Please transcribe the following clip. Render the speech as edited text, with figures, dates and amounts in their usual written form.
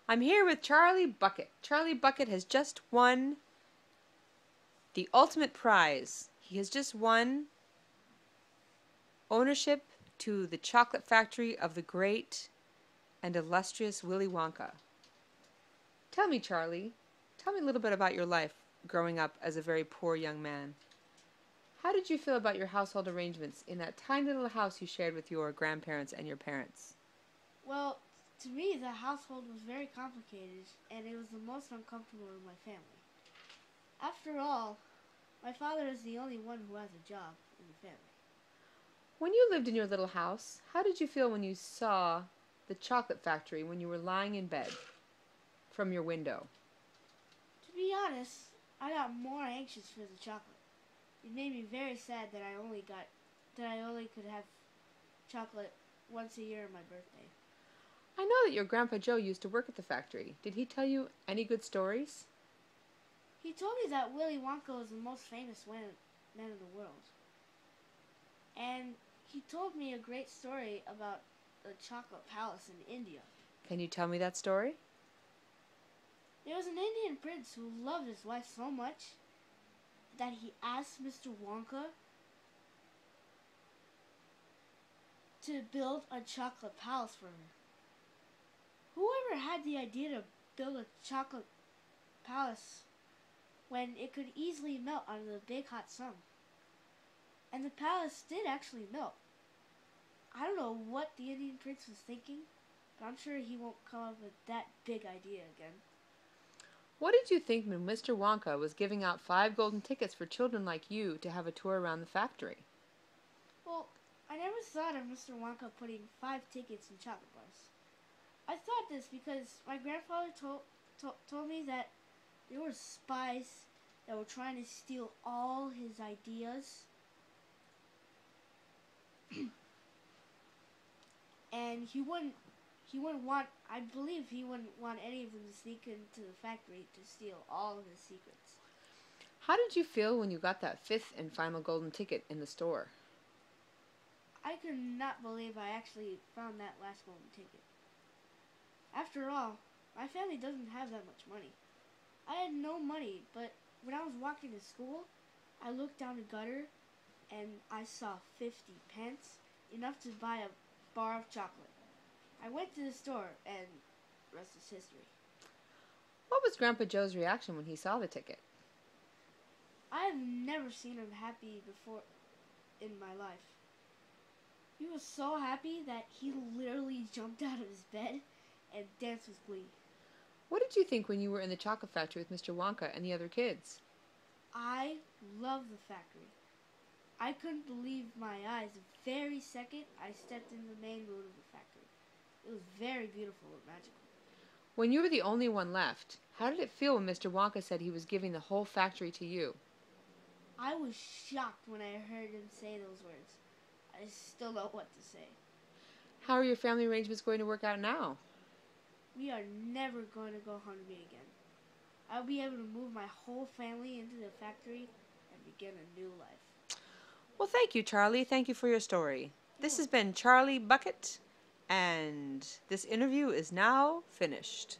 I'm here with Charlie Bucket. Charlie Bucket has just won the ultimate prize. He has just won ownership to the chocolate factory of the great and illustrious Willy Wonka. Tell me, Charlie, tell me a little bit about your life growing up as a very poor young man. How did you feel about your household arrangements in that tiny little house you shared with your grandparents and your parents? Well, to me, the household was very complicated, and it was the most uncomfortable in my family. After all, my father is the only one who has a job in the family. When you lived in your little house, how did you feel when you saw the chocolate factory when you were lying in bed from your window? To be honest, I got more anxious for the chocolate. It made me very sad that I only could have chocolate once a year on my birthday. I know that your Grandpa Joe used to work at the factory. Did he tell you any good stories? He told me that Willy Wonka was the most famous man in the world. And he told me a great story about the chocolate palace in India. Can you tell me that story? There was an Indian prince who loved his wife so much that he asked Mr. Wonka to build a chocolate palace for her. Whoever had the idea to build a chocolate palace when it could easily melt under the big hot sun? And the palace did actually melt. I don't know what the Indian prince was thinking, but I'm sure he won't come up with that big idea again. What did you think when Mr. Wonka was giving out 5 golden tickets for children like you to have a tour around the factory? Well, I never thought of Mr. Wonka putting 5 tickets in chocolate bars. I thought this because my grandfather told me that there were spies that were trying to steal all his ideas. And he wouldn't want, I believe he wouldn't want any of them to sneak into the factory to steal all of his secrets. How did you feel when you got that 5th and final golden ticket in the store? I could not believe I actually found that last golden ticket. After all, my family doesn't have that much money. I had no money, but when I was walking to school, I looked down the gutter and I saw 50 pence, enough to buy a bar of chocolate. I went to the store and the rest is history. What was Grandpa Joe's reaction when he saw the ticket? I have never seen him happy before in my life. He was so happy that he literally jumped out of his bed and danced with glee. What did you think when you were in the chocolate factory with Mr. Wonka and the other kids? I love the factory. I couldn't believe my eyes the very second I stepped in the main room of the factory. It was very beautiful and magical. When you were the only one left, how did it feel when Mr. Wonka said he was giving the whole factory to you? I was shocked when I heard him say those words. I still don't know what to say. How are your family arrangements going to work out now? We are never going to go hungry again. I'll be able to move my whole family into the factory and begin a new life. Well, thank you, Charlie. Thank you for your story. This has been Charlie Bucket, and this interview is now finished.